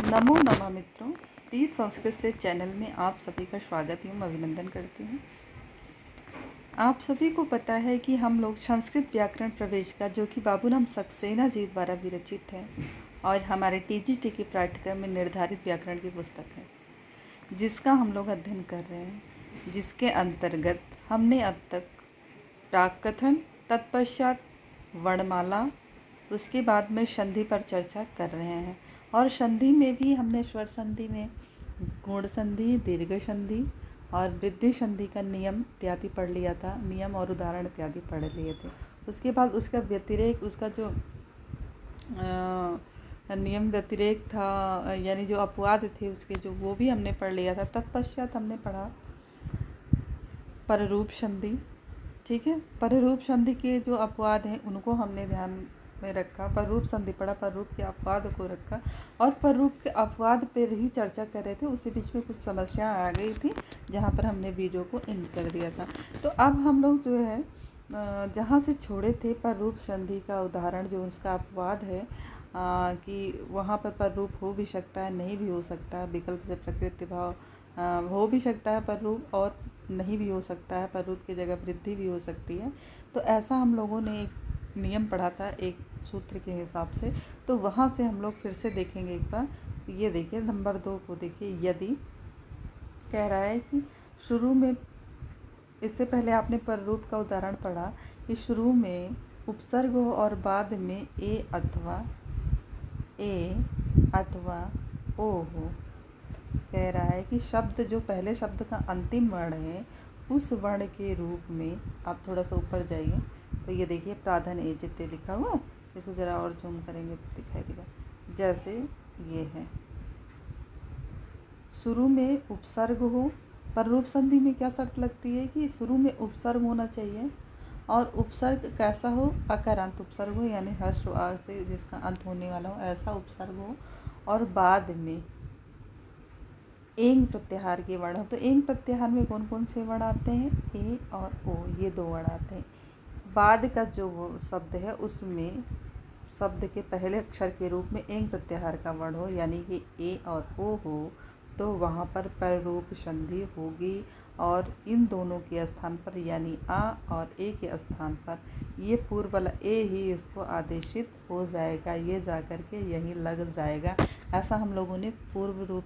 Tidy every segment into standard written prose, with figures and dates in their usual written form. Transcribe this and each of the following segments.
नमो नमः मित्रों, टी संस्कृत से चैनल में आप सभी का स्वागत एवं अभिनंदन करती हूँ। आप सभी को पता है कि हम लोग संस्कृत व्याकरण प्रवेशिका जो कि बाबूराम सक्सेना जी द्वारा विरचित है और हमारे टीजीटी के पाठ्यक्रम में निर्धारित व्याकरण की पुस्तक है, जिसका हम लोग अध्ययन कर रहे हैं, जिसके अंतर्गत हमने अब तक प्राक्कथन, तत्पश्चात वर्णमाला, उसके बाद में संधि पर चर्चा कर रहे हैं। और संधि में भी हमने स्वर संधि में गुण संधि, दीर्घ संधि और वृद्धि संधि का नियम इत्यादि पढ़ लिया था, नियम और उदाहरण इत्यादि पढ़ लिए थे। उसके बाद उसका व्यतिरेक, उसका जो नियम व्यतिरेक था यानी जो अपवाद थे उसके, जो वो भी हमने पढ़ लिया था। तत्पश्चात हमने पढ़ा पररूप संधि। ठीक है, पररूप संधि के जो अपवाद हैं उनको हमने ध्यान में रखा। पररूप संधि पढ़ा, पररूप के अपवाद को रखा और पररूप के अपवाद पर ही चर्चा कर रहे थे। उसी बीच में कुछ समस्या आ गई थी जहाँ पर हमने वीडियो को एंड कर दिया था। तो अब हम लोग जो है जहाँ से छोड़े थे, पररूप संधि का उदाहरण जो उसका अपवाद है कि वहाँ पर पररूप हो भी सकता है, नहीं भी हो सकता है, विकल्प से प्रकृति भाव हो भी सकता है पररूप और नहीं भी हो सकता है, पररूप की जगह वृद्धि भी हो सकती है। तो ऐसा हम लोगों ने एक नियम पढ़ा था एक सूत्र के हिसाब से। तो वहाँ से हम लोग फिर से देखेंगे एक बार। ये देखिए नंबर 2 को देखिए। यदि कह रहा है कि शुरू में, इससे पहले आपने पररूप का उदाहरण पढ़ा कि शुरू में उपसर्ग हो और बाद में ए अथवा ओ हो। कह रहा है कि शब्द, जो पहले शब्द का अंतिम वर्ण है, उस वर्ण के रूप में आप थोड़ा सा ऊपर जाइए तो ये देखिए प्राधान ए जितने लिखा हुआ है, इसको ज़रा और जूम करेंगे तो दिखाई देगा। जैसे ये है, शुरू में उपसर्ग हो। पररूप संधि में क्या शर्त लगती है कि शुरू में उपसर्ग होना चाहिए और उपसर्ग कैसा हो, अकारांत उपसर्ग हो, यानी हर्ष आ से जिसका अंत होने वाला हो, ऐसा उपसर्ग हो। और बाद में एंग प्रत्याहार के वर्ण हो। तो एंग प्रत्याहार में कौन कौन से वर्ण आते हैं? ए और ओ, ये 2 वर्ण आते हैं। बाद का जो वो शब्द है उसमें शब्द के पहले अक्षर के रूप में एंग प्रत्याहार का वर्ण हो, यानी कि ए और ओ हो, तो वहाँ पर पररूप संधि होगी। और इन दोनों के स्थान पर, यानी आ और ए के स्थान पर, ये पूर्व वाला ए ही इसको आदेशित हो जाएगा, ये जाकर के यही लग जाएगा। ऐसा हम लोगों ने पररूप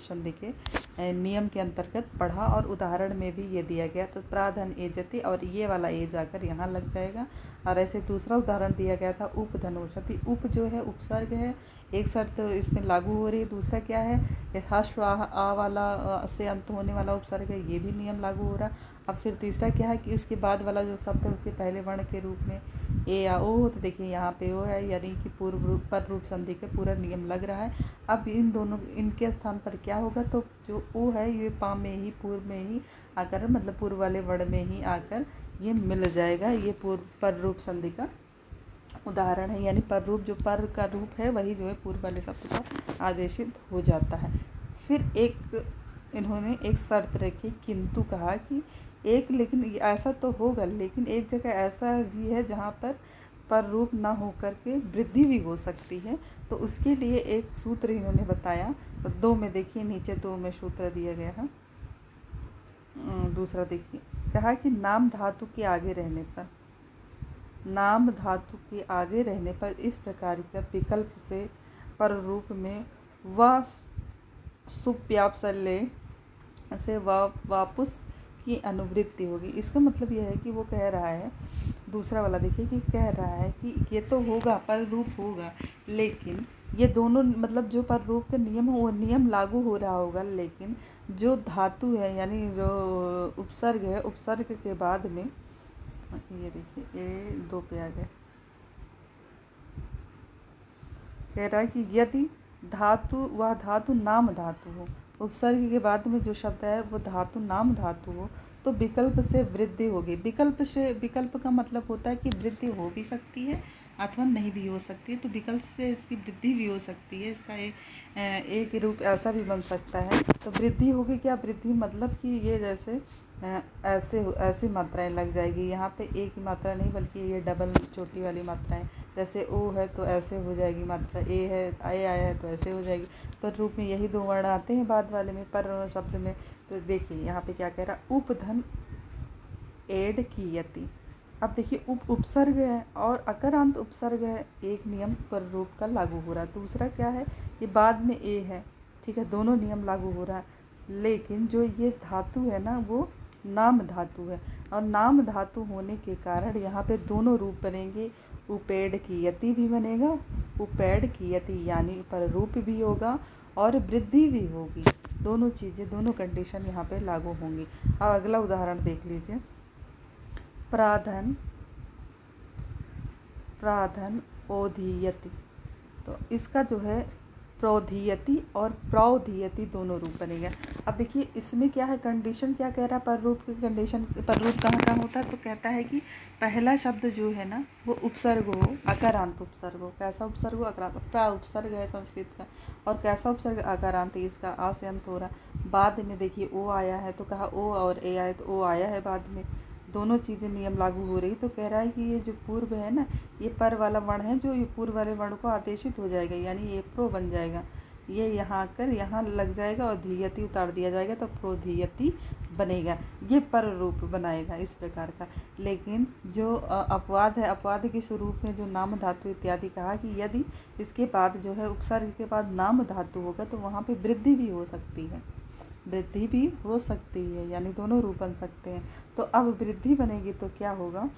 संधि के नियम के अंतर्गत पढ़ा और उदाहरण में भी ये दिया गया। तो प्राधन ए जति और ये वाला ए जाकर यहाँ लग जाएगा। और ऐसे दूसरा उदाहरण दिया गया था उपधनुषति। उप जो है उपसर्ग है, एक शर्त इसमें लागू हो रही है। दूसरा क्या है, हर्ष आ वाला से अंत होने वाला उपसर्ग है, ये भी नियम लागू हो रहा। अब फिर तीसरा क्या है कि उसके बाद वाला जो शब्द है उसके पहले वर्ण के रूप में ए या ओ हो, तो देखिए यहाँ पे ओ है, यानी कि पररूप संधि का पूरा नियम लग रहा है। अब इन दोनों, इनके स्थान पर क्या होगा, तो जो ओ है ये पा में ही, पूर्व में ही आकर, मतलब पूर्व वाले वर्ण में ही आकर ये मिल जाएगा। ये पररूप संधि का उदाहरण है, यानी पररूप, जो पर का रूप है वही जो है पूर्व वाले शब्द का आदेशित हो जाता है। फिर एक इन्होंने एक शर्त रखी, किंतु कहा कि एक, लेकिन ऐसा तो होगा, लेकिन एक जगह ऐसा भी है जहाँ पर रूप ना हो करके वृद्धि भी हो सकती है। तो उसके लिए एक सूत्र इन्होंने बताया। तो 2 में देखिए, नीचे 2 में सूत्र दिया गया है। दूसरा देखिए, कहा कि नाम धातु के आगे रहने पर, नाम धातु के आगे रहने पर इस प्रकार का विकल्प से पररूप में व सुप्यापसल्य से वापुस की अनुवृत्ति होगी। इसका मतलब यह है कि वो कह रहा है, दूसरा वाला देखिए कि कह रहा है कि ये तो होगा, पररूप होगा, लेकिन ये दोनों, मतलब जो पररूप का नियम हो वो नियम लागू हो रहा होगा, लेकिन जो धातु है यानी जो उपसर्ग है, उपसर्ग के बाद में, ये देखिए ए 2 पे आ गया, कह रहा है कि यदि धातु, वह धातु नाम धातु हो, उपसर्ग के बाद में जो शब्द है वो धातु नाम धातु हो, तो विकल्प से वृद्धि होगी। विकल्प का मतलब होता है कि वृद्धि हो भी सकती है अथवा नहीं भी हो सकती है। तो विकल्प से इसकी वृद्धि भी हो सकती है, इसका एक रूप ऐसा भी बन सकता है। तो वृद्धि होगी क्या? वृद्धि मतलब कि ये जैसे ऐसे ऐसी मात्राएं लग जाएगी। यहाँ पे एक ही मात्रा नहीं बल्कि ये डबल चोटी वाली मात्राएं, जैसे ओ है तो ऐसे हो जाएगी मात्रा, ए है ए आया है तो ऐसे हो जाएगी। पर रूप में यही दो वर्ण आते हैं बाद वाले में, पर शब्द में। तो देखिए यहाँ पे क्या कह रहा, उपधन एड कीयति। अब देखिए उपसर्ग है और अकारांत उपसर्ग है, एक नियम पर रूप का लागू हो रहा है। दूसरा क्या है, ये बाद में ए है, ठीक है, दोनों नियम लागू हो रहा है। लेकिन जो ये धातु है ना वो नाम धातु है, और नाम धातु होने के कारण यहाँ पे दोनों रूप बनेंगे। उपेड कीयति भी बनेगा, उपेड कीयति यानी पर रूप भी होगा और वृद्धि भी होगी। दोनों चीज़ें, दोनों कंडीशन यहाँ पे लागू होंगी। अब अगला उदाहरण देख लीजिए। प्राधन प्राधन ओधीयति। तो इसका जो है प्रोधीयति और प्रौधीयति दोनों रूप बनेगा। अब देखिए इसमें क्या है, कंडीशन क्या कह रहा है, पर रूप की कंडीशन। पर रूप कहाँ कहाँ होता है, तो कहता है कि पहला शब्द जो है ना वो उपसर्ग हो, अकारांत उपसर्ग हो। कैसा उपसर्ग हो, अकारांत। प्रा उपसर्ग है संस्कृत का, और कैसा उपसर्ग, अकारांत, इसका आ से अंत हो रहा। बाद में देखिए ओ आया है तो कहा ओ और ए आया, तो ओ आया है बाद में, दोनों चीज़ें नियम लागू हो रही। तो कह रहा है कि ये जो पूर्व है ना, ये पर वाला वर्ण है, जो ये पूर्व वाले वर्ण को आदेशित हो जाएगा, यानी ये प्रो बन जाएगा। ये यहाँ आकर यहाँ लग जाएगा और धीयति उतार दिया जाएगा तो प्रोधीयति बनेगा। ये पर रूप बनाएगा इस प्रकार का। लेकिन जो अपवाद है, अपवाद के स्वरूप में जो नाम धातु इत्यादि कहा कि यदि इसके बाद जो है उपसर्ग के बाद नाम धातु होगा तो वहाँ पे वृद्धि भी हो सकती है, वृद्धि भी हो सकती है, यानी दोनों रूप बन सकते हैं। तो अब वृद्धि बनेगी तो क्या होगा,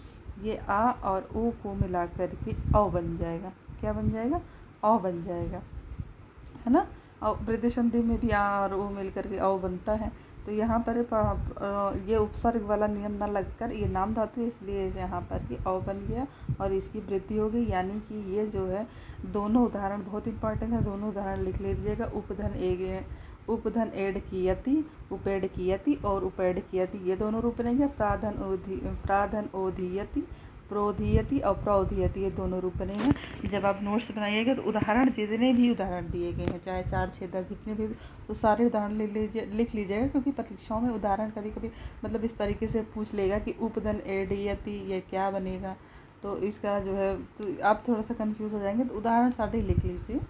ये आ और ओ को मिला करके औ बन जाएगा। क्या बन जाएगा, औ बन जाएगा, है ना। और वृद्धि संधि में भी आ और ओ मिल करके औ बनता है। तो यहाँ पर ये उपसर्ग वाला नियम ना लगकर ये नाम धातु, इसलिए यहाँ पर ये औ बन गया और इसकी वृद्धि हो गई। यानी कि ये जो है दोनों उदाहरण बहुत इंपॉर्टेंट है, दोनों उदाहरण लिख लीजिएगा। उपधन एड कीयति, उपेड कीयति और उपेड कीयति, ये दोनों रूप बनेंगे। प्राधन ओधीयति, प्रोधीयति और प्रौधीयति, ये दोनों रूप बनेंगे। जब आप नोट्स बनाइएगा तो उदाहरण, जितने भी उदाहरण दिए गए हैं, चाहे 4, 6, 10 जितने भी, तो सारे उदाहरण लिख लीजिएगा। क्योंकि परीक्षाओं में उदाहरण कभी कभी मतलब इस तरीके से पूछ लेगा कि उपधन एडीयति ये क्या बनेगा, तो इसका जो है तो आप थोड़ा सा कंफ्यूज हो जाएंगे। तो उदाहरण सारे लिख लीजिए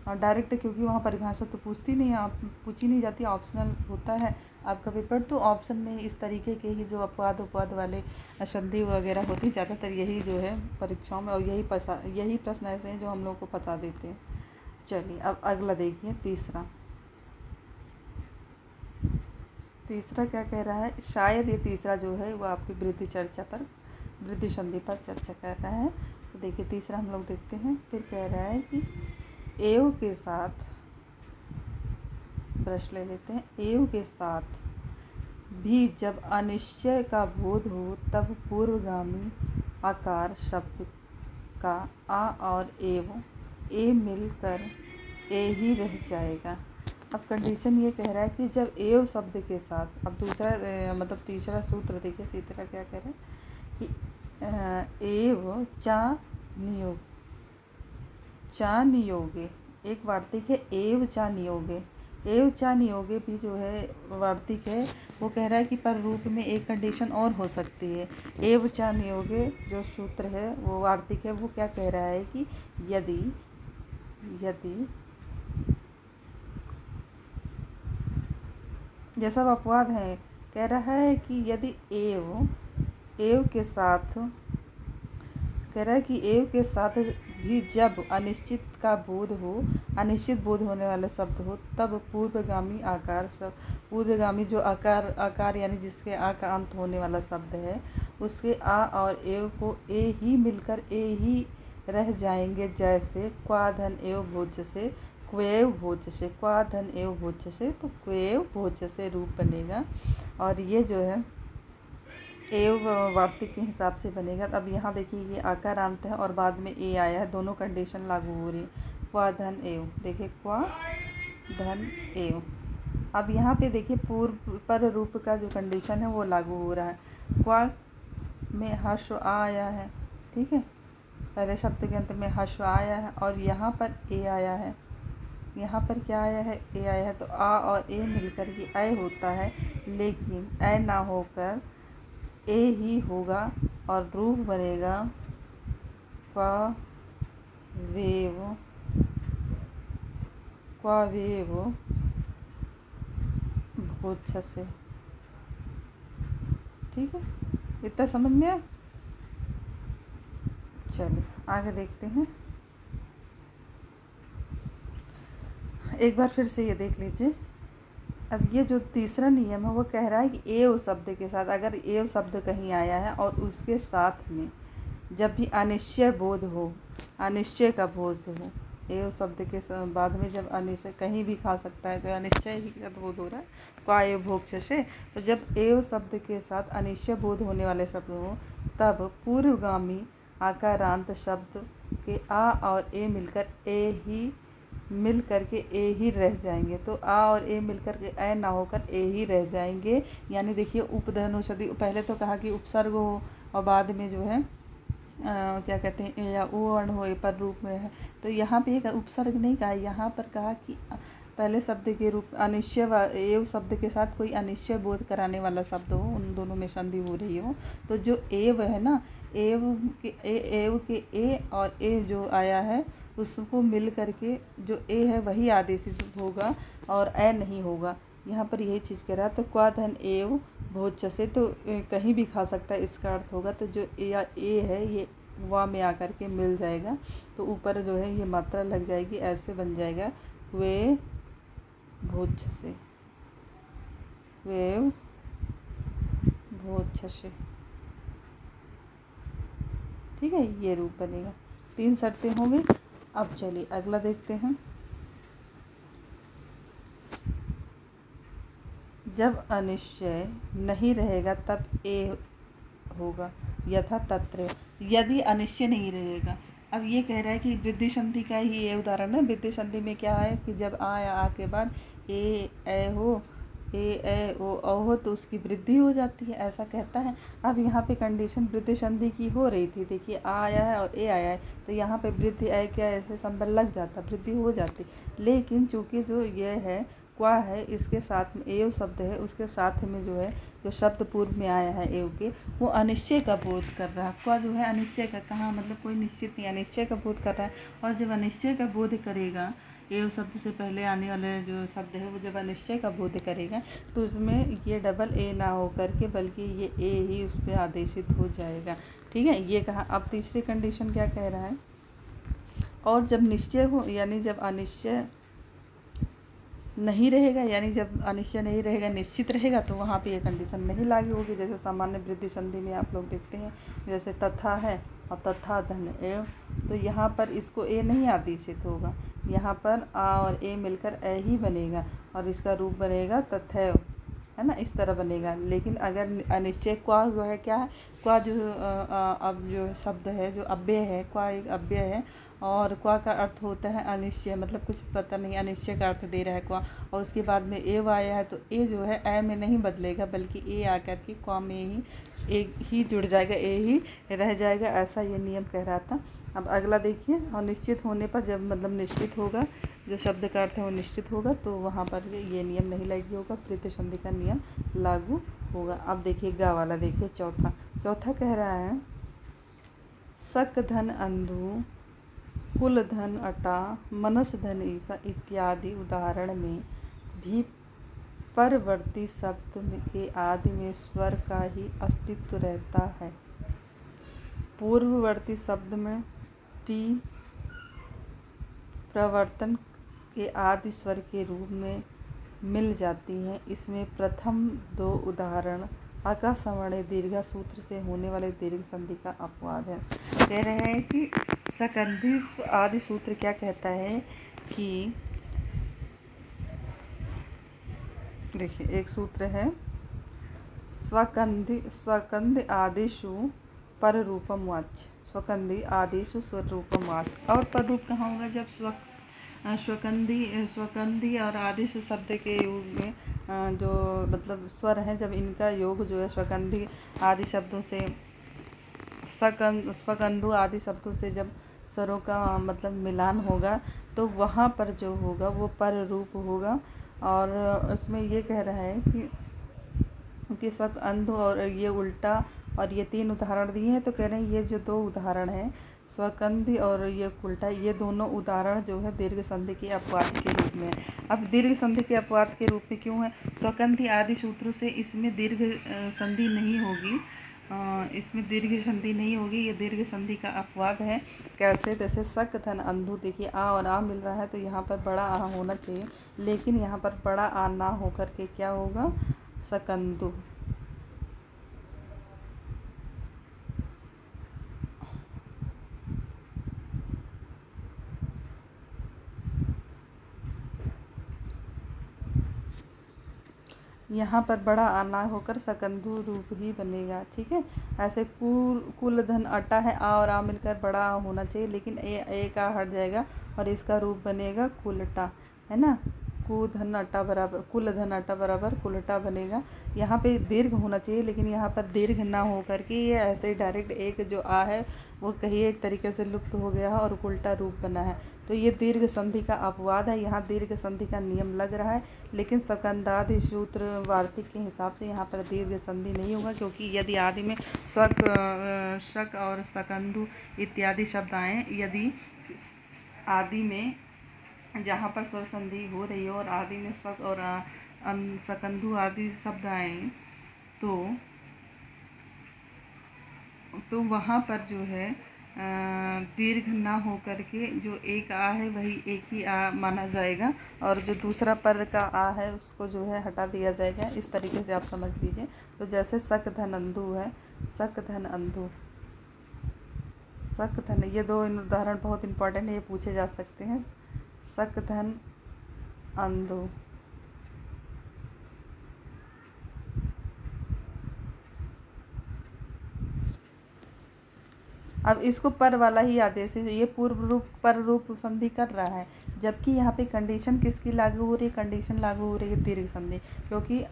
और डायरेक्ट, क्योंकि वहाँ परिभाषा तो पूछती नहीं, आप पूछी नहीं जाती, ऑप्शनल होता है आपका पेपर। तो ऑप्शन में इस तरीके के ही जो अपवाद उपवाद वाले संधि वगैरह होती, ज़्यादातर यही जो है परीक्षाओं में, और यही प्रश्न ऐसे हैं जो हम लोग को फंसा देते हैं। चलिए अब अगला देखिए, तीसरा क्या कह रहा है। शायद ये तीसरा जो है वो आपकी वृद्धि संधि पर चर्चा कर रहा है। तो देखिए तीसरा हम लोग देखते हैं। फिर कह रहा है कि एव के साथ, ब्रश ले लेते हैं, एव के साथ भी जब अनिश्चय का बोध हो तब पूर्वगामी आकार शब्द का आ और एव ए मिलकर ए ही रह जाएगा। अब कंडीशन ये कह रहा है कि जब एव शब्द के साथ, अब दूसरा मतलब तीसरा सूत्र देखिए, तीसरा क्या कह रहा है कि एव चा नियोगे, एक वार्तिक है एव चा नियोगे। एव चा नियोगे भी जो है वार्तिक है, वो कह रहा है कि पर रूप में एक कंडीशन और हो सकती है। एव चा नियोगे जो सूत्र है वो वार्तिक है, वो क्या कह रहा है कि यदि ये सब अपवाद है, कह रहा है कि यदि एव के साथ, कह रहा है कि एव के साथ भी जब अनिश्चित का बोध हो, अनिश्चित बोध होने वाले शब्द हो, तब पूर्वगामी आकार शब्द, पूर्वगामी जो आकार यानी जिसके आ का अंत होने वाला शब्द है, उसके आ और एव को ए ही मिलकर ए ही रह जाएंगे। जैसे क्वाधन एव भोज्य से क्वेव भोज्य से, क्वाधन एव भोज्य से, तो क्वेव भोज्य से रूप बनेगा। और ये जो है एव वार्तिक के हिसाब से बनेगा। अब यहाँ देखिए ये आकारांत है और बाद में ए आया है, दोनों कंडीशन लागू हो रही है। क्वा धन एव, देखिए क्वा धन एव। अब यहाँ पे देखिए पूर्व पर रूप का जो कंडीशन है वो लागू हो रहा है। क्वा में हश्व आ आया है, ठीक है, पहले शब्द के अंत में हश्व आया है और यहाँ पर ए आया है, यहाँ पर क्या आया है, ए आया है, तो आ और ए मिलकर के ए होता है, लेकिन ए ना होकर ए ही होगा और रूप बनेगा क्वावेव भोजस से। ठीक है, इतना समझ में आया। चलिए आगे देखते हैं। एक बार फिर से ये देख लीजिए। अब ये जो तीसरा नियम है वो कह रहा है कि एव शब्द के साथ, अगर एव शब्द कहीं आया है और उसके साथ में जब भी अनिश्चय बोध हो, अनिश्चय का बोध हो, एव शब्द के बाद में जब अनिश्चय कहीं भी खा सकता है तो अनिश्चय ही का बोध हो रहा है, क्वा एव भोक्ष्य से। तो जब एव शब्द के साथ अनिश्चय बोध होने वाले शब्द हो तब पूर्वगामी आकारांत शब्द के आ और ए मिल करके ए ही रह जाएंगे। तो आ और ए मिलकर के ए ना होकर ए ही रह जाएंगे। यानी देखिए उपधनुषदि, पहले तो कहा कि उपसर्ग हो और बाद में जो है क्या कहते हैं या ओ वर्ण हो पर रूप में है, तो यहाँ पे एक उपसर्ग नहीं कहा, यहाँ पर कहा कि पहले शब्द के रूप अनिश्चय एव शब्द के साथ कोई अनिश्चय बोध कराने वाला शब्द हो, उन दोनों में संधि हो रही हो, तो जो एव है ना, एव के ए और ए जो आया है उसको मिल करके जो ए है वही आदेशित होगा और ए नहीं होगा। यहाँ पर यही चीज़ कह रहा है। तो क्वा धन एव भोज्य से, तो कहीं भी खा सकता है इसका अर्थ होगा। तो जो ए है ये वा में आकर के मिल जाएगा, तो ऊपर जो है ये मात्रा लग जाएगी, ऐसे बन जाएगा वे भोज्य से, वे भोज्य से। ठीक है, ये रूप बनेगा। 3 शर्तें हो गई। अब चलिए अगला देखते हैं। जब अनिश्चय नहीं रहेगा तब ए होगा, यथा तत्र। यदि अनिश्चय नहीं रहेगा, अब ये कह रहा है कि वृद्धि संधि का ही ये उदाहरण है। वृद्धि संधि में क्या है कि जब आ या आ के बाद ए हो, ए ओ हो, तो उसकी वृद्धि हो जाती है, ऐसा कहता है। अब यहाँ पे कंडीशन वृद्धि संधि की हो रही थी, देखिए आ आया है और ए आया है, तो यहाँ पे वृद्धि ए क्या ऐसे संबंध लग जाता, वृद्धि हो जाती। लेकिन चूंकि जो ये है क्वा है, इसके साथ में एव शब्द है, उसके साथ में जो है जो शब्द पूर्व में आया है एव के, वो अनिश्चय का बोध कर रहा है। क्वा जो है अनिश्चय का, कहाँ मतलब कोई निश्चित नहीं, अनिश्चय का बोध कर रहा है। और जब अनिश्चय का बोध करेगा, एव शब्द से पहले आने वाले जो शब्द है वो जब अनिश्चय का बोध करेगा तो उसमें ये डबल ए ना हो करके बल्कि ये ए ही उस पर आदेशित हो जाएगा। ठीक है, ये कहा। अब तीसरी कंडीशन क्या कह रहा है, और जब निश्चय हो, यानी जब अनिश्चय नहीं रहेगा, यानी जब अनिश्चय नहीं रहेगा निश्चित रहेगा, तो वहाँ पे ये कंडीशन नहीं लागू होगी। जैसे सामान्य वृद्धि संधि में आप लोग देखते हैं, जैसे तथा है और तथा धन एव, तो यहाँ पर इसको ए नहीं आदेशित होगा, यहाँ पर आ और ए मिलकर ए ही बनेगा और इसका रूप बनेगा तथैव, है ना, इस तरह बनेगा। लेकिन अगर अनिश्चय क्वा जो है क्या है, क्वा जो अब जो शब्द है जो अव्यय है, क्वा एक अव्यय है और क्वा का अर्थ होता है अनिश्चय, मतलब कुछ पता नहीं, अनिश्चय का अर्थ दे रहा है क्वा, और उसके बाद में एव आया है तो ए जो है ए में नहीं बदलेगा बल्कि ए आकर के क्वा में ही एक ही जुड़ जाएगा, ए ही रह जाएगा, ऐसा ये नियम कह रहा था। अब अगला देखिए, और निश्चित होने पर जब मतलब निश्चित होगा, जो शब्द का अर्थ है वो निश्चित होगा, तो वहाँ पर ये नियम नहीं लागू होगा, वृद्धि संधि का नियम लागू होगा। अब देखिए गा वाला, देखिए चौथा कह रहा है सक धन अंधु, कुल धन अटा, मनस धन ईसा इत्यादि उदाहरण में भी परवर्ती शब्द के आदि में स्वर का ही अस्तित्व रहता है। पूर्ववर्ती शब्द में टी प्रवर्तन के आदि स्वर के रूप में मिल जाती हैं। इसमें प्रथम 2 उदाहरण आकाशवाणी दीर्घा सूत्र से होने वाले दीर्घ संधि का अपवाद है। कह रहे हैं कि सकंधी आदि सूत्र क्या कहता है कि देखिए एक सूत्र है स्वकंध आदिशु पर रूपम वाच्य, स्वकंधी आदिशु स्वर रूपम वाच्य। और पर रूप कहाँ होगा, जब स्वकंधी और आदिशु शब्द के योग में जो मतलब स्वर हैं, जब इनका योग जो है स्वकंधी आदि शब्दों से स्वकंधु आदि शब्दों से जब स्वरों का मतलब मिलान होगा तो वहाँ पर जो होगा वो पर रूप होगा। और उसमें ये कह रहा है कि स्वक अंध और ये उल्टा, और ये 3 उदाहरण दिए हैं। तो कह रहे हैं ये जो 2 उदाहरण हैं, स्वकंधी और ये उल्टा, ये दोनों उदाहरण जो है दीर्घ संधि के अपवाद के रूप में। अब दीर्घ संधि के अपवाद के रूप में क्यों है? स्वकंधी आदि सूत्रों से इसमें दीर्घ संधि नहीं होगी, इसमें दीर्घ संधि नहीं होगी, ये दीर्घ संधि का अपवाद है। कैसे? जैसे सक धन अंधु, देखिए आ और आ मिल रहा है तो यहाँ पर बड़ा आ होना चाहिए, लेकिन यहाँ पर बड़ा आ ना होकर के क्या होगा? सकंदु। यहाँ पर बड़ा आना होकर सकंधु रूप ही बनेगा। ठीक है, ऐसे कुल धन अटा है, आ और आ मिलकर बड़ा आ होना चाहिए, लेकिन ए का हट जाएगा और इसका रूप बनेगा कुलटा, है ना। कुल धन अटा बराबर कुलटा बनेगा। यहाँ पे दीर्घ होना चाहिए, लेकिन यहाँ पर दीर्घ ना हो करके ये ऐसे डायरेक्ट एक जो आ है वो कहीं एक तरीके से लुप्त हो गया है और उल्टा रूप बना है। तो ये दीर्घ संधि का अपवाद है, यहाँ दीर्घ संधि का नियम लग रहा है, लेकिन सकंदादि सूत्र वार्तिक के हिसाब से यहाँ पर दीर्घ संधि नहीं होगा, क्योंकि यदि आदि में शक और सकंदु इत्यादि शब्द आए, यदि आदि में जहाँ पर स्वर संधि हो रही हो और आदि में शक और सकंदु आदि शब्द आए, तो वहाँ पर जो है दीर्घ ना हो करके जो एक आ है वही एक ही आ माना जाएगा, और जो दूसरा पर का आ है उसको जो है हटा दिया जाएगा। इस तरीके से आप समझ लीजिए। तो जैसे सक धन अंधु है, सक धन अंधु, सक धन, ये 2 उदाहरण बहुत इंपॉर्टेंट है, ये पूछे जा सकते हैं। सक धन अंधु, अब इसको पर वाला ही आदेश है, ये पूर्व रूप पर रूप संधि कर रहा है, जबकि यहाँ पे कंडीशन किसकी लागू हो रही है? कंडीशन लागू हो रही है दीर्घ संधि, क्योंकि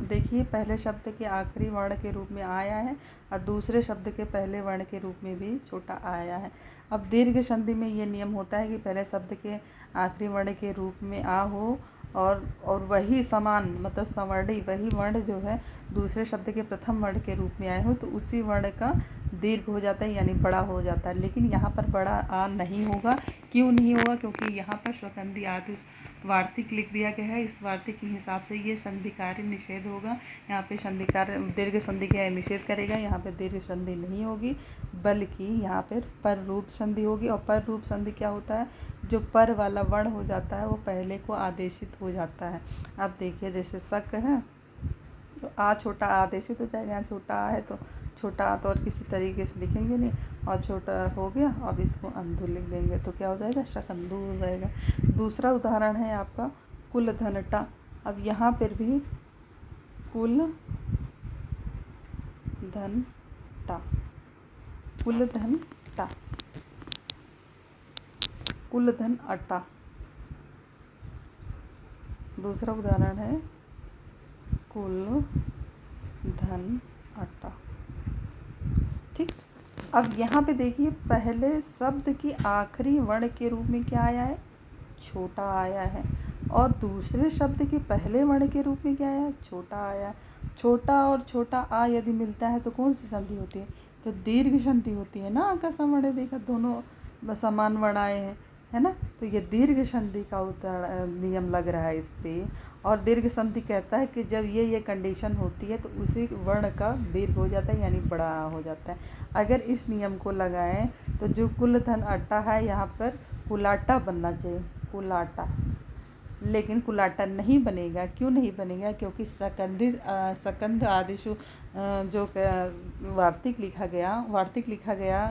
देखिए पहले शब्द के आखिरी वर्ण के रूप में आया है और दूसरे शब्द के पहले वर्ण के रूप में भी छोटा आया है। अब दीर्घ संधि में ये नियम होता है कि पहले शब्द के आखिरी वर्ण के रूप में आ हो और वही समान मतलब सवर्णी वही वर्ण जो है दूसरे शब्द के प्रथम वर्ण के रूप में आए हो, तो उसी वर्ण का दीर्घ हो जाता है, यानी बड़ा हो जाता है। लेकिन यहाँ पर बड़ा आ नहीं होगा। क्यों नहीं होगा? क्योंकि यहाँ पर स्वकंधी आदि वार्तिक लिख दिया गया है। इस वार्तिक के हिसाब से ये संधि कार्य निषेध होगा। यहाँ पे संधि कार्य दीर्घ संधि का निषेध करेगा, यहाँ पे दीर्घ संधि नहीं होगी, बल्कि यहाँ पर रूप संधि होगी। और पर रूप संधि क्या होता है? जो पर वाला वर्ण हो जाता है वो पहले को आदेशित हो जाता है। अब देखिए जैसे सक है तो आ छोटा आदेशित हो जाएगा, यहाँ छोटा आ है तो छोटा आ तो और किसी तरीके से लिखेंगे नहीं, और छोटा हो गया, अब इसको अंधु लिख देंगे तो क्या हो जाएगा? शकंधु हो जाएगा। दूसरा उदाहरण है आपका कुल धनटा। अब यहाँ पर भी कुल धनटा, कुल धनटा, कुल धन अटा। दूसरा उदाहरण है कुल धन अटा। ठीक, अब यहाँ पे देखिए पहले शब्द की आखिरी वर्ण के रूप में क्या आया है? छोटा आया है, और दूसरे शब्द के पहले वर्ण के रूप में क्या आया है? छोटा आया। छोटा और छोटा आ यदि मिलता है तो कौन सी संधि होती है? तो दीर्घ संधि होती है ना। आ का सवर्ण देखा, दोनों समान वर्ण आए हैं, है ना। तो ये दीर्घ संधि का नियम लग रहा है इस पे। और दीर्घ संधि कहता है कि जब ये कंडीशन होती है तो उसी वर्ण का दीर्घ हो जाता है, यानी बड़ा हो जाता है। अगर इस नियम को लगाएं तो जो कुल धन अट्टा है यहाँ पर कुलाटा बनना चाहिए, कुलाटा, लेकिन कुलाटा नहीं बनेगा। क्यों नहीं बनेगा? क्योंकि सकंद आदिशु जो वार्तिक लिखा गया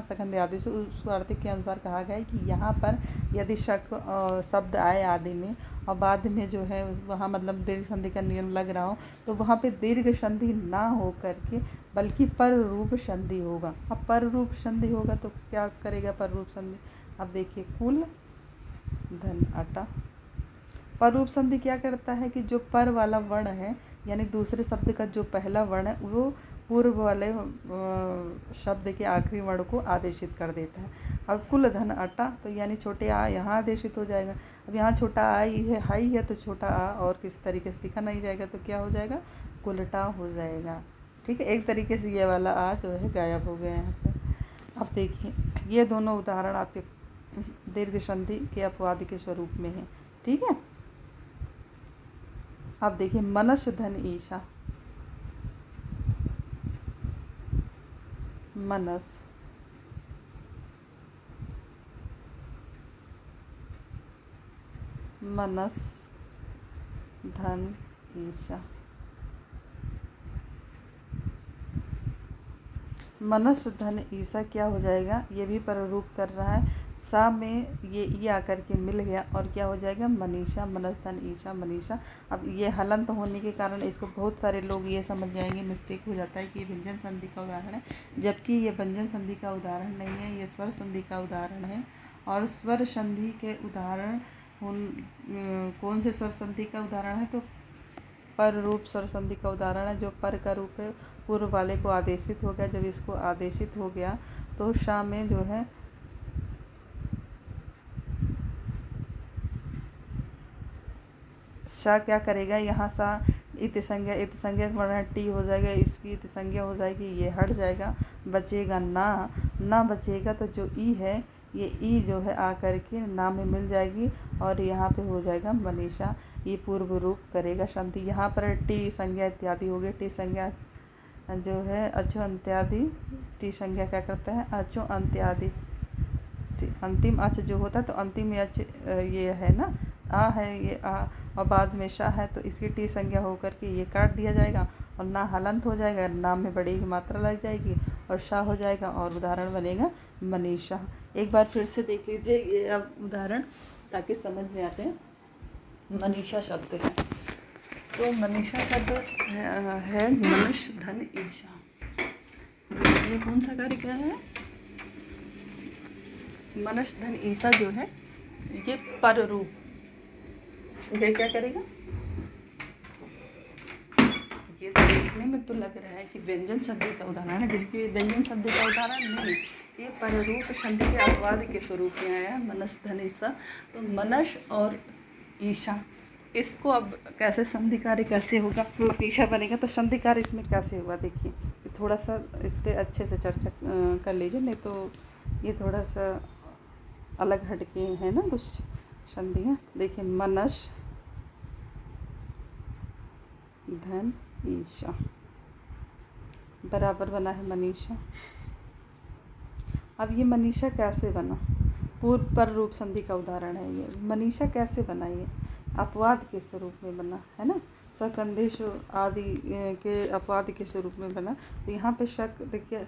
सकंद आदिशु, उस वार्तिक के अनुसार कहा गया है कि यहाँ पर यदि शक शब्द आए आदि में और बाद में जो है वहाँ मतलब दीर्घ संधि का नियम लग रहा हो, तो वहाँ पे दीर्घ संधि ना हो करके बल्कि पर रूप संधि होगा। अब पर रूप संधि होगा तो क्या करेगा पर रूप संधि? अब देखिए कुल धन अटा, पर रूप संधि क्या करता है कि जो पर वाला वर्ण है यानी दूसरे शब्द का जो पहला वर्ण है वो पूर्व वाले शब्द के आखिरी वर्ण को आदेशित कर देता है। अब कुल धन अटा, तो यानी छोटे आ यहाँ आदेशित हो जाएगा। अब यहाँ छोटा आई है, हाई है, तो छोटा आ और किसी तरीके से लिखा नहीं जाएगा, तो क्या हो जाएगा, कुलटा हो जाएगा। ठीक है, एक तरीके से ये वाला आ जो है गायब हो गया यहाँ पे। अब देखिए ये दोनों उदाहरण आपके दीर्घ संधि के अपवाद के स्वरूप में है। ठीक है, अब देखिए मनस धन ईशा, मनस मनस धन ईशा, मनस धन ईसा क्या हो जाएगा, ये भी पररूप कर रहा है। सा में ये ई आकर के मिल गया और क्या हो जाएगा, मनीषा, मनस धन ईशा मनीषा। अब ये हलंत होने के कारण इसको बहुत सारे लोग ये समझ जाएंगे, मिस्टेक हो जाता है कि ये व्यंजन संधि का उदाहरण है, जबकि ये व्यंजन संधि का उदाहरण नहीं है, ये स्वर संधि का उदाहरण है। और स्वर संधि के उदाहरण कौन से स्वर संधि का उदाहरण है, तो पर रूप स्वर संधि का उदाहरण है। जो पर का रूप है पूर्व वाले को आदेशित हो गया, जब इसको आदेशित हो गया तो शा में जो है शा क्या करेगा, यहाँ सा इत संज्ञा वर्ण टी हो जाएगा, इसकी इत संज्ञा हो जाएगी, ये हट जाएगा, बचेगा ना बचेगा तो जो ई है ये ई जो है आकर के ना में मिल जाएगी और यहाँ पे हो जाएगा मनीषा। ये पूर्व रूप करेगा संधि। यहाँ पर टी संज्ञा इत्यादि हो गए। टी संज्ञा जो है अचो अंत्यादि, टी संज्ञा क्या करता है, अचो अंत्यादि, अंतिम अच जो होता है तो अंतिम अच ये है ना, आ है ये आ और बाद में शा है, तो इसकी टी संज्ञा होकर के ये काट दिया जाएगा और ना हलंत हो जाएगा, नाम में बड़ी की मात्रा लग जाएगी और शा हो जाएगा और उदाहरण बनेगा मनीषा। एक बार फिर से देख लीजिए ये अब उदाहरण, ताकि समझ में आते हैं। मनीषा शब्द है, तो मनीषा शब्द है मनस धन ईशा। ये कौन सा कार्य कर रहा है, मनस धन ईशा जो है ये पर रूप, ये क्या करेगा, ये देखने में तो लग रहा है कि व्यंजन संधि का उदाहरण है, जबकि व्यंजन संधि का उदाहरण नहीं, ये पररूप संधि के अपवाद के स्वरूप में आया मनस धन ईशा। तो मनस और ईशा, इसको अब कैसे संधि कार्य कैसे होगा, ईशा बनेगा तो संधि कार्य इसमें कैसे होगा, देखिए थोड़ा सा इस पर अच्छे से चर्चा कर लीजिए, नहीं तो ये थोड़ा सा अलग हटके है ना कुछ संधियाँ। देखिए मनस धन ईशा बराबर बना है मनीषा। अब ये मनीषा कैसे बना, पूर्व पर रूप संधि का उदाहरण है ये। मनीषा कैसे बना, ये अपवाद के स्वरूप में बना है ना, सकंदेश आदि के अपवाद के स्वरूप में बना। तो यहाँ पे शक देखिए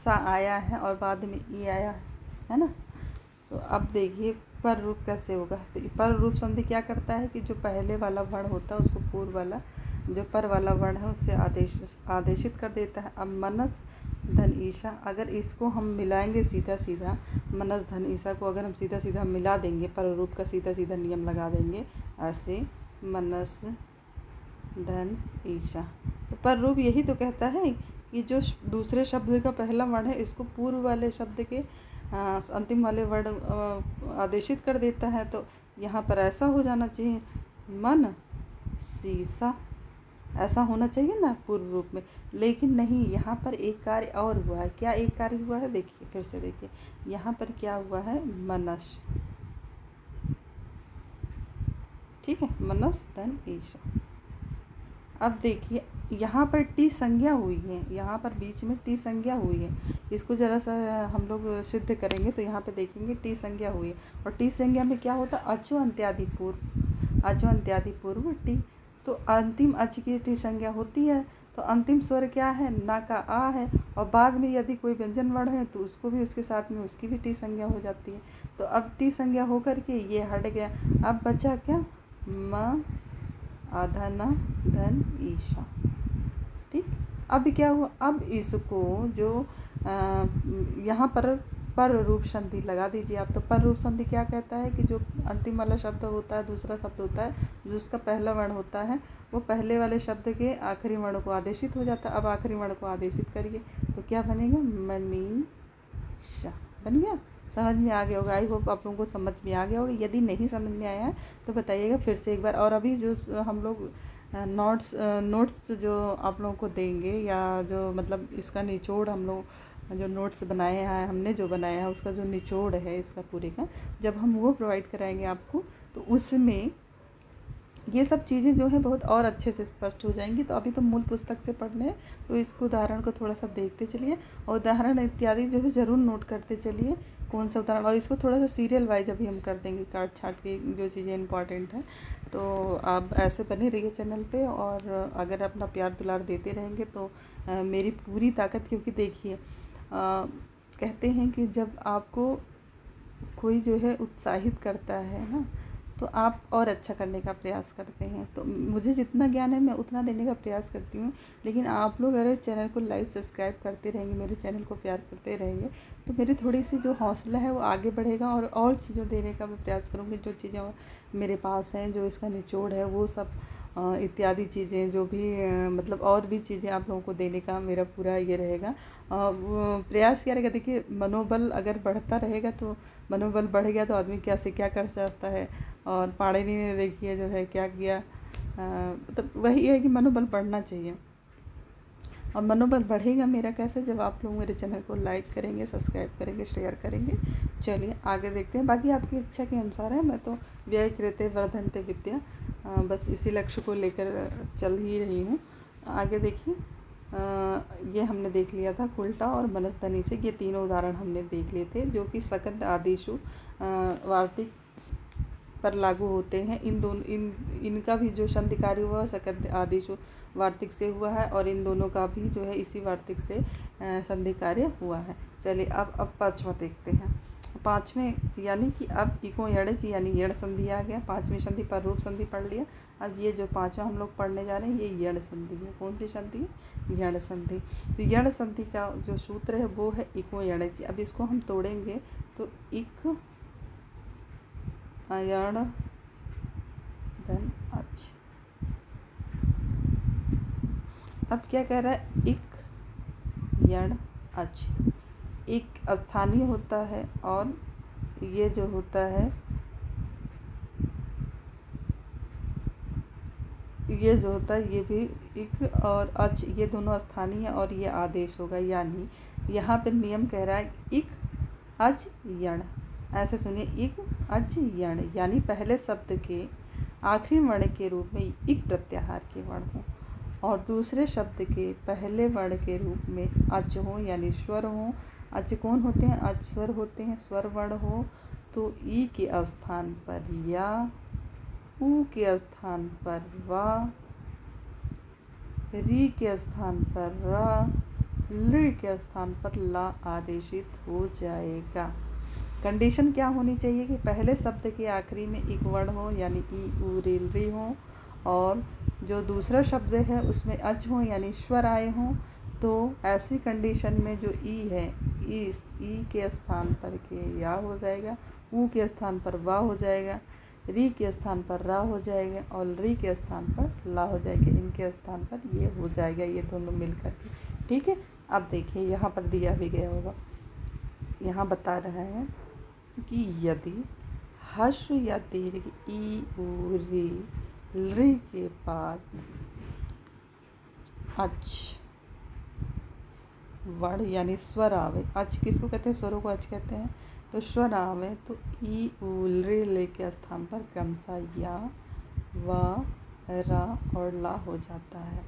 सा आया है और बाद में ई आया है ना। तो अब देखिए पर रूप कैसे होगा, तो पर रूप संधि क्या करता है कि जो पहले वाला वर्ण होता है उसको पूर्व वाला जो पर वाला वर्ण है उससे आदेशित कर देता है। अब मनस धन ईशा, अगर इसको हम मिलाएंगे सीधा सीधा, मनस धन ईशा को अगर हम सीधा सीधा मिला देंगे, पर रूप का सीधा सीधा नियम लगा देंगे ऐसे, मनस धन ईशा, तो पर रूप यही तो कहता है कि जो दूसरे शब्द का पहला वर्ण है इसको पूर्व वाले शब्द के अंतिम वाले वर्ण आदेशित कर देता है। तो यहाँ पर ऐसा हो जाना चाहिए, मन सीसा, ऐसा होना चाहिए ना पूर्व रूप में, लेकिन नहीं, यहाँ पर एक कार्य और हुआ है। क्या एक कार्य हुआ है, देखिए फिर से देखिए, यहाँ पर क्या हुआ है, मनस, ठीक है, मनस धन ईशा। अब देखिए यहाँ पर टी संज्ञा हुई है, यहाँ पर बीच में टी संज्ञा हुई है, इसको ज़रा सा हम लोग सिद्ध करेंगे तो यहाँ पे देखेंगे टी संज्ञा हुई है। और टी संज्ञा में क्या होता है, अचो अंत्यादि पूर्व, अचो अंत्यादि पूर्व टी, तो अंतिम अच की टी संज्ञा होती है। तो अंतिम स्वर क्या है, ना का आ है, और बाद में यदि कोई व्यंजन वर्ण है तो उसको भी उसके साथ में उसकी भी टी संज्ञा हो जाती है। तो अब टी संज्ञा होकर के ये हट गया, अब बचा क्या, म आधना धन ईशा, ठीक। अब क्या हुआ, अब इसको जो यहाँ पर पर रूप संधि लगा दीजिए आप। तो पर रूप संधि क्या कहता है कि जो अंतिम वाला शब्द होता है, दूसरा शब्द होता है, जो उसका पहला वर्ण होता है, वो पहले वाले शब्द के आखिरी वर्ण को आदेशित हो जाता है। अब आखिरी वर्ण को आदेशित करिए तो क्या बनेगा, मनीषा बन गया। समझ में आ गया होगा, आई होप आप लोगों को समझ में आ गया होगा। यदि नहीं समझ में आया है तो बताइएगा फिर से एक बार। और अभी जो हम लोग नोट्स जो आप लोगों को देंगे, या जो मतलब इसका निचोड़ हम लोग जो नोट्स बनाए हैं, हमने जो बनाया है उसका जो निचोड़ है इसका पूरे का, जब हम वो प्रोवाइड कराएंगे आपको, तो उसमें ये सब चीज़ें जो है बहुत और अच्छे से स्पष्ट हो जाएंगी। तो अभी तो मूल पुस्तक से पढ़ने हैं, तो इसको उदाहरण को थोड़ा सा देखते चलिए, और उदाहरण इत्यादि जो है ज़रूर नोट करते चलिए कौन सा उदाहरण, और इसको थोड़ा सा सीरियल वाइज अभी हम कर देंगे, काट छाट के जो चीज़ें इंपॉर्टेंट हैं। तो आप ऐसे बने रहिए चैनल पे, और अगर अपना प्यार दुलार देते रहेंगे तो मेरी पूरी ताकत, क्योंकि देखिए कहते हैं कि जब आपको कोई जो है उत्साहित करता है ना, तो आप और अच्छा करने का प्रयास करते हैं। तो मुझे जितना ज्ञान है मैं उतना देने का प्रयास करती हूँ, लेकिन आप लोग अगर चैनल को लाइक सब्सक्राइब करते रहेंगे, मेरे चैनल को प्यार करते रहेंगे, तो मेरी थोड़ी सी जो हौसला है वो आगे बढ़ेगा, और चीज़ों देने का मैं प्रयास करूँगी। जो चीज़ें मेरे पास हैं, जो इसका निचोड़ है, वो सब इत्यादि चीज़ें जो भी मतलब और भी चीज़ें आप लोगों को देने का मेरा पूरा ये रहेगा, प्रयास क्या रहेगा। देखिए मनोबल अगर बढ़ता रहेगा, तो मनोबल बढ़ गया तो आदमी क्या से क्या कर सकता है। और पाणिनि ने देखिए जो है क्या किया, मतलब वही है कि मनोबल बढ़ना चाहिए। और मनोबल बढ़ेगा मेरा कैसे, जब आप लोग मेरे चैनल को लाइक करेंगे, सब्सक्राइब करेंगे, शेयर करेंगे। चलिए आगे देखते हैं, बाकी आपकी इच्छा के अनुसार है। मैं तो व्यय कृते वर्धन्ते विद्या, बस इसी लक्ष्य को लेकर चल ही रही हूँ। आगे देखिए, ये हमने देख लिया था कुल्टा और मनस्धनी से, ये तीनों उदाहरण हमने देख लिए थे, जो कि सकंद आदिशु वार्तिक पर लागू होते हैं। इनका भी जो संधि कार्य हुआ सकंद आदिशु वार्तिक से हुआ है, और इन दोनों का भी जो है इसी वार्तिक से संधि कार्य हुआ है। चलिए अब पाँचवा देखते हैं। पाँचवें यानी कि अब इको यणज यानी यण संधि आ गया। पाँचवीं संधि पर रूप संधि पढ़ लिया। अब ये जो पाँचवा हम लोग पढ़ने जा रहे हैं, ये यण संधि है। कौन सी संधि है, यण संधि। तो यण संधि का जो सूत्र है वो है इको यणज। अब इसको हम तोड़ेंगे तो इक यण धन अच। अब क्या कह रहा है, इक यण अच। एक स्थानीय होता है, और ये जो होता है, ये जो होता है ये भी इक और अच, ये दोनों स्थानीय है, और ये आदेश होगा। यानी यहाँ पे नियम कह रहा है इक अच यण। ऐसे सुनिए, इक अच यण, यानी पहले शब्द के आखिरी वर्ण के रूप में इक प्रत्याहार के वर्ण हो, और दूसरे शब्द के पहले वर्ण के रूप में अच हो यानी स्वर हो। अच कौन होते हैं, अच स्वर होते हैं, स्वर वर्ण हो तो ई के स्थान पर या, ऊ के स्थान पर वा, री के स्थान पर रा, ल के स्थान पर ला आदेशित हो जाएगा। कंडीशन क्या होनी चाहिए कि पहले शब्द के आखिरी में एक वर्ण हो यानी ई ऊ री री हो, और जो दूसरा शब्द है उसमें अच हो यानी स्वर आए हों। तो ऐसी कंडीशन में जो ई है, ई के स्थान पर के या हो जाएगा, ऊ के स्थान पर वा हो जाएगा, री के स्थान पर रा हो जाएगा, और री के स्थान पर ला हो जाएगा। इनके स्थान पर ये हो जाएगा, ये दोनों मिलकर के। ठीक है, अब देखिए यहाँ पर दिया भी गया होगा। यहाँ बता रहा है कि यदि हर्ष या दीर्घ ई ऊ री के बाद अच वर्ण यानी स्वर आवे, अच किसको कहते हैं, स्वरों को अच कहते हैं, तो स्वर आवे तो ई ऊ रे के स्थान पर क्रमशः या, वा, रा और ला हो जाता है।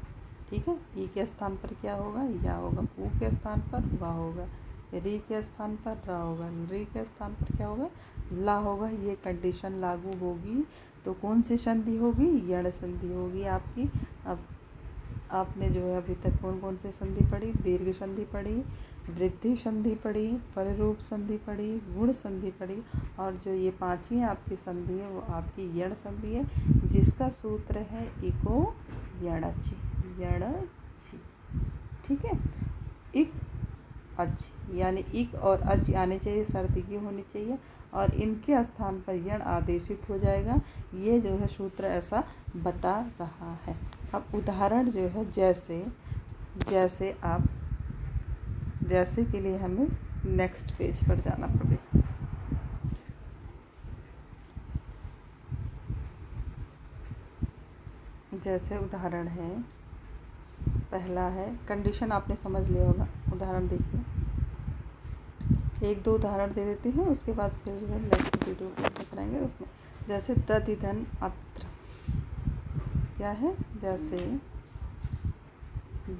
ठीक है, ई के स्थान पर क्या होगा, या होगा, ऊ के स्थान पर वा होगा, री के स्थान पर रा होगा, री के स्थान पर क्या होगा, ला होगा। ये कंडीशन लागू होगी तो कौन सी संधि होगी, यण संधि होगी आपकी। अब आपने जो है अभी तक कौन कौन सी संधि पढ़ी, दीर्घ संधि पढ़ी, वृद्धि संधि पढ़ी, पररूप संधि पढ़ी, गुण संधि पढ़ी, और जो ये पांचवी आपकी संधि है वो आपकी यण संधि है, जिसका सूत्र है इको यणचि, यणचि। ठीक है, इक अज, यानी इक और अज आने चाहिए, सर्दिकी होनी चाहिए और इनके स्थान पर यण आदेशित हो जाएगा। ये जो है सूत्र ऐसा बता रहा है। अब उदाहरण जो है जैसे के लिए हमें नेक्स्ट पेज पर जाना पड़ेगा। जैसे उदाहरण है, पहला है, कंडीशन आपने समझ लिया होगा। उदाहरण देखिए, 1-2 उदाहरण दे देते हैं, उसके बाद फिर जो है नेक्स्ट वीडियो कराएंगे उसमें। जैसे दधिधन अत्र, क्या है, जैसे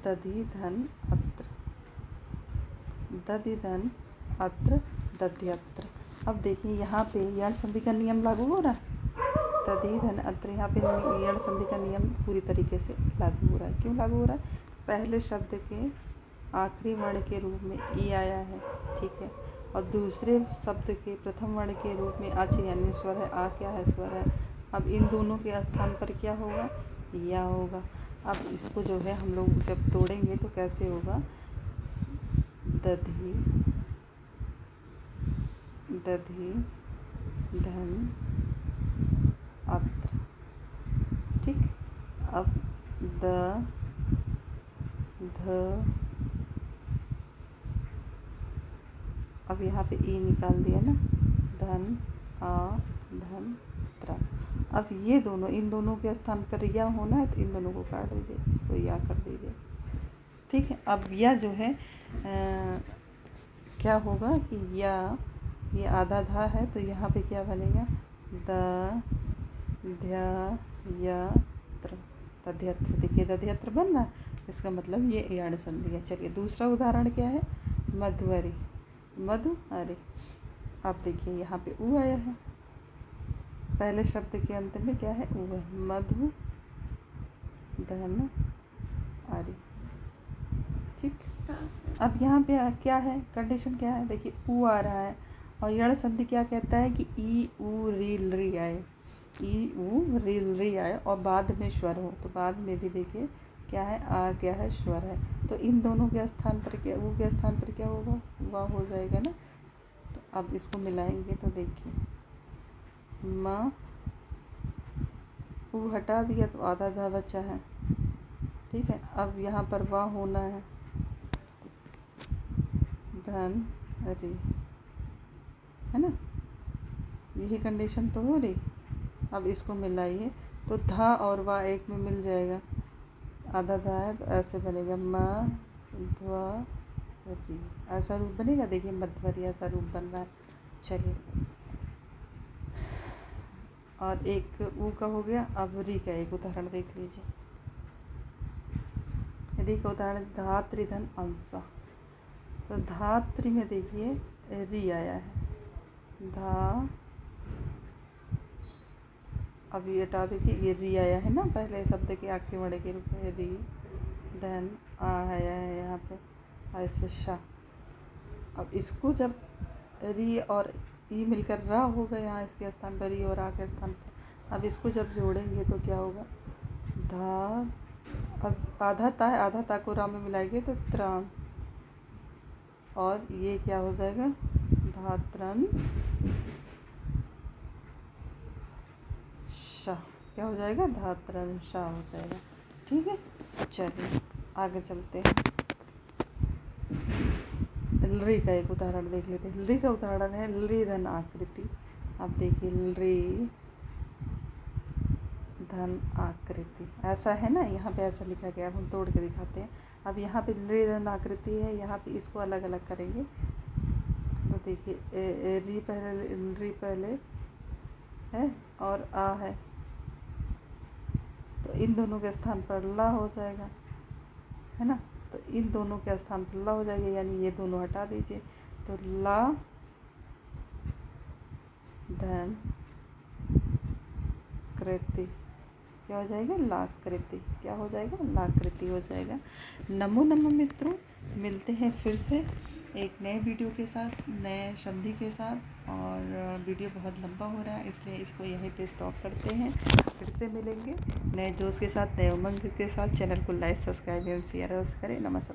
दधिधन अत्र, दधिधन अत्र, दध्यत्र। अब देखिए यहाँ पे यण संधि का नियम लागू हो रहा है। दधिधन अत्र, यहाँ पे यण संधि का नियम पूरी तरीके से लागू हो रहा है। क्यों लागू हो रहा है? पहले शब्द के आखिरी वर्ण के रूप में ई आया है, ठीक है, और दूसरे शब्द के प्रथम वर्ण के रूप में अच यानी स्वर है। आ क्या है? स्वर है। अब इन दोनों के स्थान पर क्या होगा? या होगा। अब इसको जो है हम लोग जब तोड़ेंगे तो कैसे होगा? दधि धन अत्र, ठीक। अब ध अब यहाँ पे ई निकाल दिया ना, धन आ धन त्र। अब ये दोनों, इन दोनों के स्थान पर या होना है तो इन दोनों को काट दीजिए, इसको या कर दीजिए, ठीक है। अब या जो है क्या होगा कि या, ये आधा धा है तो यहाँ पे क्या बनेगा? द ध्य य त्र, दध्यत्र। देखिए दध्यत्र बन रहा है, इसका मतलब ये यण संधि है। चलिए दूसरा उदाहरण क्या है? मधुअरी, मधु अरे। अब देखिए यहाँ पे उ आया है, पहले शब्द के अंत में क्या है? उ है। मधु धन अरे, ठीक। अब यहाँ पे क्या है? कंडीशन क्या है? देखिए उ आ रहा है और यण संधि क्या कहता है कि ई उ रील री आए, ई उ रील री आए और बाद में स्वर हो। तो बाद में भी देखिए क्या है? आ क्या है? स्वर है। तो इन दोनों के स्थान पर क्या, उ के स्थान पर क्या होगा? वाह हो जाएगा ना। तो अब इसको मिलाएंगे तो देखिए म, उ हटा दिया तो आधा धा बचा है, ठीक है। अब यहाँ पर वाह होना है, धन री, है ना, यही कंडीशन तो हो रही। अब इसको मिलाइए तो धा और वाह एक में मिल जाएगा, आधा धा है तो ऐसे बनेगा मध्वरी, ऐसा रूप बनेगा। देखिए मध्वरी ऐसा रूप बन रहा है। चलिए और एक ऊ का हो गया। अब री का एक उदाहरण देख लीजिए। री का उदाहरण धात्रिधन अंसा, तो धात्री में देखिए री आया है, धा, अब ये हटा दीजिए, ये री आया है ना पहले शब्द के आखिरी वर्ण के रूप में, री, धन आ आया है यहाँ पे, ऐसे शा। अब इसको जब री और ई मिलकर रा होगा यहाँ इसके स्थान पर, री और आ के स्थान पर। अब इसको जब जोड़ेंगे तो क्या होगा? धा, अब आधा ता है, आधा ता को रा में मिलाएंगे तो त्राण, और ये क्या हो जाएगा? धात्रन शाह, क्या हो जाएगा? धात्रन शाह हो जाएगा, ठीक है। चलिए आगे चलते हैं। लरी का एक उदाहरण देख लेते हैं। लरी का उदाहरण है लरी धन आकृति। अब देखिए लरी धन आकृति ऐसा है ना, यहाँ पे ऐसा लिखा गया, हम तोड़ के दिखाते हैं। अब यहाँ पे लरी धन आकृति है, यहाँ पे इसको अलग अलग करेंगे तो देखिए री पहले है और आ है, तो इन दोनों के स्थान पर ला हो जाएगा, है ना। तो इन दोनों के स्थान पर ला हो जाएगा, यानी ये दोनों हटा दीजिए तो ला धन कृति, क्या हो जाएगा? लाकृति, क्या हो जाएगा? लाकृति हो जाएगा। नमो नमो मित्रों, मिलते हैं फिर से एक नए वीडियो के साथ, नए संधि के साथ। और वीडियो बहुत लंबा हो रहा है इसलिए इसको यहीं पे स्टॉप करते हैं। फिर से मिलेंगे नए जोश के साथ, नए उमंग के साथ। चैनल को लाइक, सब्सक्राइब एवं शेयर करें। नमस्कार।